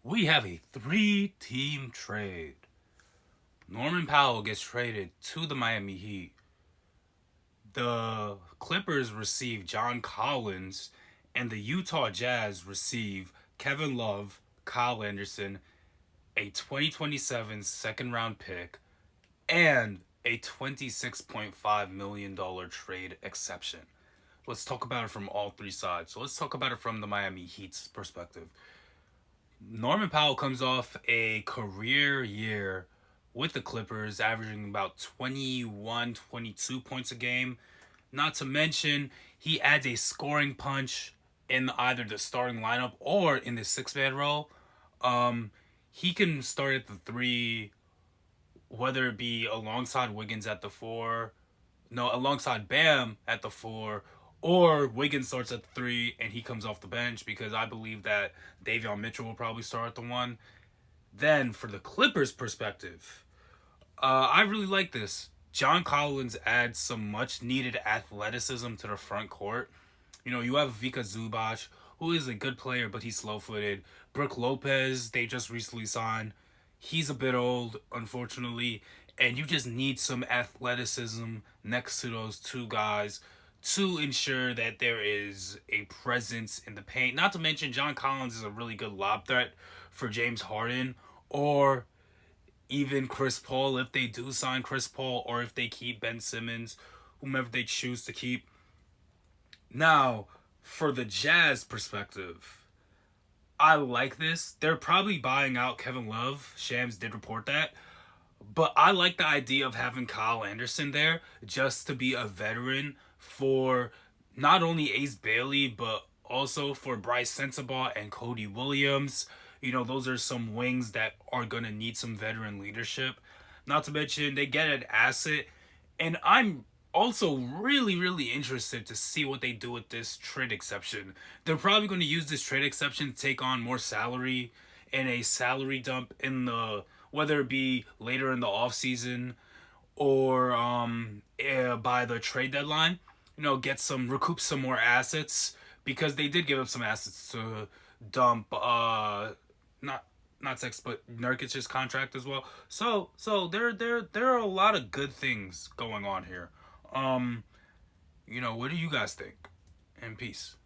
We have a three-team trade. Norman Powell gets traded to the Miami Heat. The Clippers receive John Collins, and the Utah Jazz receive Kevin Love, Kyle Anderson, a 2027 second round pick, and a $26.5 million trade exception. Let's talk about it from all three sides. So let's talk about it from the Miami Heat's perspective. Norman Powell comes off a career year with the Clippers, averaging about 21, 22 points a game. Not to mention, he adds a scoring punch in either the starting lineup or in the six-man role. Um, he can start at the three, whether it be alongside Wiggins at the four, no, alongside Bam at the four, or Wiggins starts at the three and he comes off the bench because I believe that Davion Mitchell will probably start at the one. Then for the Clippers' perspective, I really like this. John Collins adds some much needed athleticism to the front court. You know, you have Vika Zubac, who is a good player, but he's slow footed. Brooke Lopez, they just recently signed. He's a bit old, unfortunately. And you just need some athleticism next to those two guys to ensure that there is a presence in the paint. Not to mention, John Collins is a really good lob threat for James Harden or even Chris Paul if they do sign Chris Paul or if they keep Ben Simmons, whomever they choose to keep. Now, for the Jazz perspective, I like this. They're probably buying out Kevin Love. Shams did report that. But I like the idea of having Kyle Anderson there just to be a veteran for not only Ace Bailey, but also for Bryce Sensabaugh and Cody Williams. You know, those are some wings that are going to need some veteran leadership. Not to mention, they get an asset. And I'm also really interested to see what they do with this trade exception. They're probably going to use this trade exception to take on more salary and a salary dump in the whether it be later in the offseason or by the trade deadline, you know, recoup some more assets because they did give up some assets to dump not Sex but Nurkic's contract as well. So there are a lot of good things going on here. Um, you know, what do you guys think? And peace.